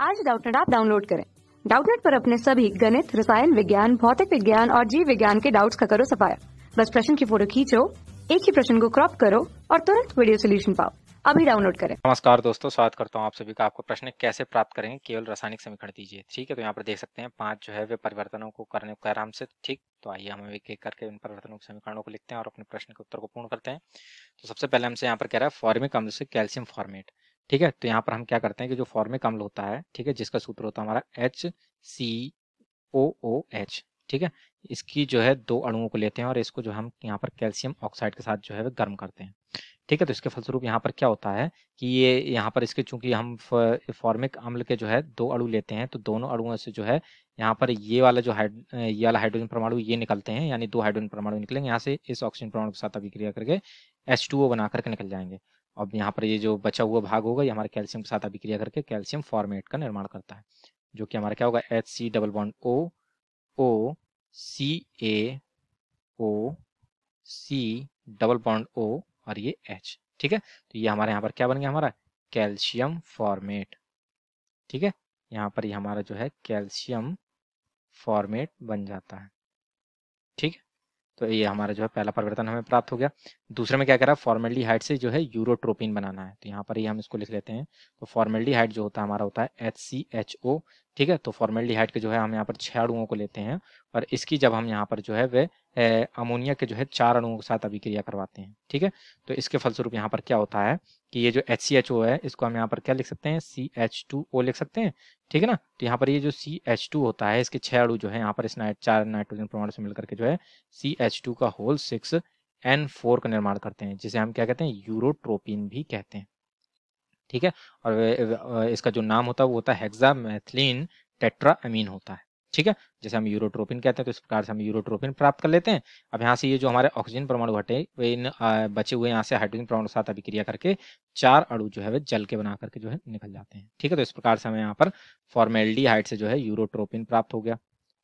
आज Doubtnut app download करें। Doubtnut पर अपने सभी गणित, रसायन विज्ञान, भौतिक विज्ञान और जीव विज्ञान के डाउट्स का करो सफाया। बस प्रश्न की फोटो खींचो, एक ही प्रश्न को क्रॉप करो और तुरंत वीडियो सोल्यूशन पाओ। अभी डाउनलोड करें। नमस्कार दोस्तों, स्वागत करता हूं आप सभी का। आपको प्रश्न कैसे प्राप्त करेंगे, केवल रासायनिक समीकरण दीजिए। ठीक है, तो यहाँ पर देख सकते हैं 5 जो है वे परिवर्तनों को करने को आराम से। ठीक, तो आइए हम एक एक करके इन परिवर्तनों के समीकरणों को लिखते हैं और अपने प्रश्न के उत्तर को पूर्ण करते हैं। तो सबसे पहले हमसे यहाँ पर कह रहा है फॉर्मिक अम्ल से कैल्शियम फॉर्मेट। ठीक है, तो यहाँ पर हम क्या करते हैं कि जो फॉर्मिक अम्ल होता है, ठीक है, जिसका सूत्र होता है हमारा HCOOH। ठीक है, इसकी जो है 2 अणुओं को लेते हैं और इसको जो हम यहाँ पर कैल्शियम ऑक्साइड के साथ जो है वे गर्म करते हैं। ठीक है, तो इसके फलस्वरूप यहाँ पर क्या होता है कि ये यहाँ पर इसके चूंकि हम फॉर्मिक अम्ल के जो है 2 अणु लेते हैं, तो दोनों अणुओं से जो है यहाँ पर ये वाला हाइड्रोजन परमाणु ये निकलते हैं, यानी 2 हाइड्रोजन परमाणु निकलेंगे यहाँ से, इस ऑक्सीजन परमाणु के साथ अभिक्रिया करके H2O बना करके निकल जाएंगे। अब यहाँ पर ये जो बचा हुआ भाग होगा ये हमारे कैल्शियम के साथ अभिक्रिया करके कैल्शियम फॉर्मेट का निर्माण करता है, जो कि हमारा क्या होगा HC double bond O C double bond O और ये H। ठीक है, तो ये हमारे यहाँ पर क्या बन गया, हमारा कैल्शियम फॉर्मेट। ठीक है, यहाँ पर ये हमारा जो है कैल्शियम फॉर्मेट बन जाता है। ठीक है, तो ये हमारा जो है पहला परिवर्तन हमें प्राप्त हो गया। दूसरे में क्या कह रहा है, फॉर्मेल्डिहाइड से जो है यूरोट्रोपिन बनाना है, तो यहाँ पर ही हम इसको लिख लेते हैं। तो फॉर्मेल्डिहाइड जो होता है हमारा होता है HCHO। ठीक है, तो फॉर्मेल्डिहाइड के जो है हम यहाँ पर 6 अणुओं को लेते हैं और इसकी जब हम यहाँ पर जो है वे अमोनिया के जो है 4 अणुओं के साथ अभिक्रिया करवाते हैं। ठीक है, तो इसके फलस्वरूप यहाँ पर क्या होता है कि ये जो HCHO है इसको हम यहाँ पर क्या लिख सकते हैं, CH2O लिख सकते हैं। ठीक है ना, तो यहाँ पर ये जो CH2 होता है इसके 6 अणु जो है यहाँ पर इस 4 नाइट्रोजन परमाणु से मिलकर के जो है CH2 का होल 6N4 का निर्माण करते हैं, जिसे हम क्या कहते हैं, यूरोट्रोपिन भी कहते हैं। ठीक है, और इसका जो नाम होता है वो होता है हेक्सामेथिलीन टेट्राअमीन होता है। ठीक है, जैसे हम यूरोट्रोपिन कहते हैं, तो इस प्रकार से हम यूरोट्रोपिन प्राप्त कर लेते हैं। अब यहाँ से ये जो हमारे ऑक्सीजन परमाणु हटे वे इन बचे हुए यहाँ से हाइड्रोजन परमाणु के साथ अभिक्रिया करके 4 अणु जो है वे जल के बना करके जो है निकल जाते हैं। ठीक है, तो इस प्रकार से हमें यहाँ पर फॉर्मेल्डिहाइड से जो है यूरोट्रोपिन प्राप्त हो गया।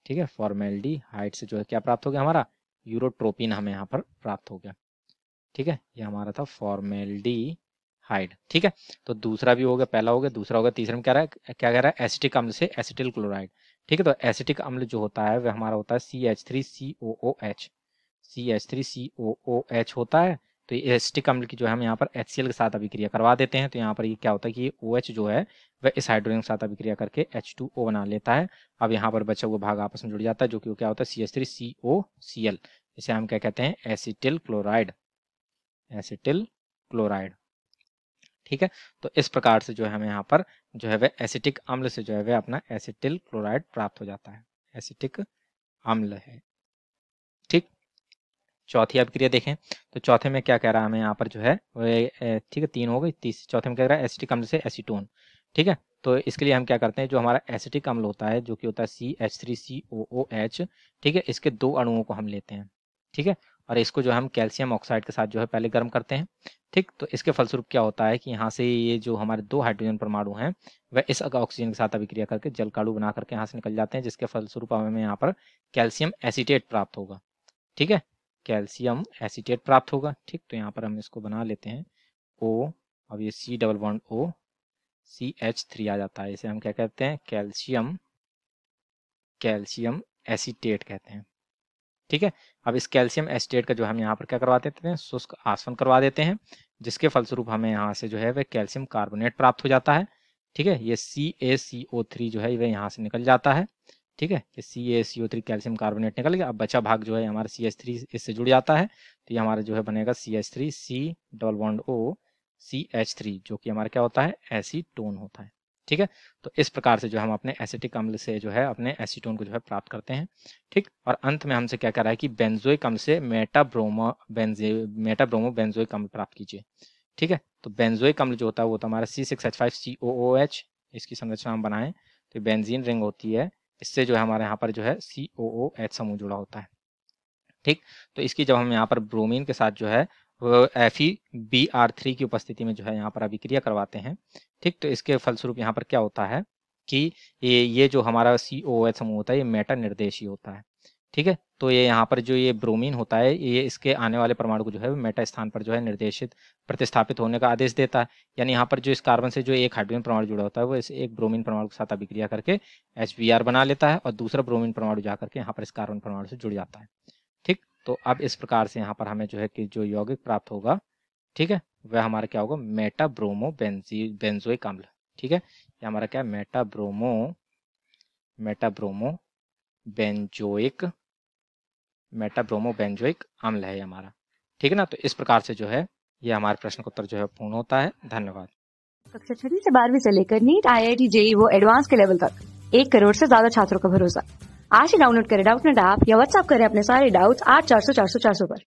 ठीक है, फॉर्मेल्डिहाइड से जो है क्या प्राप्त हो गया, हमारा यूरोट्रोपिन हमें यहाँ पर प्राप्त हो गया। ठीक है, ये हमारा था फॉर्मेल्डिहाइड। ठीक है, तो दूसरा भी हो गया, पहला हो गया, दूसरा हो गया। तीसरे में क्या कह रहा है एसिटिक अम्ल से एसिटिल क्लोराइड। ठीक है, तो एसिटिक अम्ल जो होता है वह हमारा होता है CH3COOH। CH3COOH होता है, तो ये एसिटिक अम्ल की जो है हम यहाँ पर HCl के साथ अभिक्रिया करवा देते हैं। तो यहाँ पर ये क्या होता है कि ये OH जो है वह इस हाइड्रोजन के साथ अभिक्रिया करके H2O बना लेता है। अब यहाँ पर बचा हुआ भाग आपस में जुड़ जाता है, जो कि क्या होता है CH3COCl। इसे हम क्या कहते हैं, एसिटिल क्लोराइड। Acetyl chloride. ठीक है, तो इस प्रकार से जो है हमें यहाँ पर जो है वह एसिटिक अम्ल से जो है वह अपना एसिटिल क्लोराइड प्राप्त हो जाता है। एसिटिक अम्ल है। ठीक, चौथी अभिक्रिया देखें, तो चौथे में क्या कह रहा है हमें यहाँ पर जो है ठीक है, 3 हो गई, चौथे में क्या कह रहा है एसिटिक अम्ल से एसीटोन। ठीक है, तो इसके लिए हम क्या करते हैं, जो हमारा एसिटिक अम्ल होता है जो कि होता है CH3COOH। ठीक है, इसके 2 अणुओं को हम लेते हैं। ठीक है, और इसको जो हम कैल्शियम ऑक्साइड के साथ जो है पहले गर्म करते हैं। ठीक, तो इसके फलस्वरूप क्या होता है कि यहाँ से ये जो हमारे 2 हाइड्रोजन परमाणु हैं वह इस ऑक्सीजन के साथ अभिक्रिया करके जलकाणु बना करके यहाँ से निकल जाते हैं, जिसके फलस्वरूप हमें यहाँ पर कैल्शियम एसीटेट प्राप्त होगा। ठीक है, कैल्शियम एसीटेट प्राप्त होगा। ठीक, तो यहाँ पर हम इसको बना लेते हैं O, अब ये C double bond O CH3 आ जाता है। इसे हम क्या कहते हैं, कैल्शियम एसीटेट कहते हैं। ठीक है, अब इस कैल्शियम एसीटेट का जो हम यहाँ पर क्या करवा देते हैं, शुष्क आसवन करवा देते हैं, जिसके फलस्वरूप हमें यहाँ से जो है वह कैल्शियम कार्बोनेट प्राप्त हो जाता है। ठीक है, ये CaCO3 जो है वह यहाँ से निकल जाता है। ठीक है, ये CaCO3 कैल्शियम कार्बोनेट निकल गया। अब बचा भाग जो है हमारा CH3 इससे जुड़ जाता है, तो ये हमारा जो है बनेगा CH3 C double bond O CH3, जो कि हमारा क्या होता है, एसीटोन होता है। ठीक है, तो इस प्रकार से जो हम अपने एसिटिक अम्ल से जो है अपने एसीटोन को जो है प्राप्त करते हैं। ठीक, और अंत में हमसे क्या कह रहा है कि बेंजोइक अम्ल से मेटाब्रोमो बेंजोइक अम्ल प्राप्त कीजिए। ठीक है, तो बेंजोइक अम्ल जो होता है वो तो हमारा C6H5COOH, इसकी संरचना हम बनाएं तो बेंजीन रिंग होती है, इससे जो है हमारे यहाँ पर जो है COOH समूह जुड़ा होता है। ठीक, तो इसकी जब हम यहाँ पर ब्रोमीन के साथ जो है FeBr3 की उपस्थिति में जो है यहाँ पर अभिक्रिया करवाते हैं। ठीक, तो इसके फलस्वरूप यहाँ पर क्या होता है कि ये जो हमारा COOH समूह होता है ये मेटा निर्देशी होता है। ठीक है। तो ये यहाँ पर जो ये ब्रोमीन होता है, ये इसके आने वाले परमाणु को जो है मेटा स्थान पर जो है निर्देशित प्रतिस्थापित होने का आदेश देता है। यानी यहाँ पर जो इस कार्बन से जो एक हाइड्रोजन परमाणु जुड़ा होता है वो इस एक ब्रोमीन परमाणु के साथ अभिक्रिया करके HBr बना लेता है और दूसरा ब्रोमीन परमाणु जा करके यहाँ पर इस कार्बन परमाणु से जुड़ जाता है। ठीक, तो अब इस प्रकार से यहाँ पर हमें जो है कि जो यौगिक प्राप्त होगा, ठीक है, वह हमारा क्या होगा, मेटा ब्रोमो बेंजोइक अम्ल। ठीक है, ये हमारा क्या है, मेटा ब्रोमो बेंजोइक अम्ल है हमारा। ठीक है ना। तो इस प्रकार से जो है ये हमारे प्रश्न का उत्तर जो है पूर्ण होता है। धन्यवाद। कक्षा 6 से 12वीं से लेकर नीट, IIT, JEE वो एडवांस के लेवल तक 1 करोड़ से ज्यादा छात्रों का भरोसा। आज ही डाउनलोड करें डाउटनेट ऐप या व्हाट्सएप करें अपने सारे डाउट्स 8400 400 400 पर।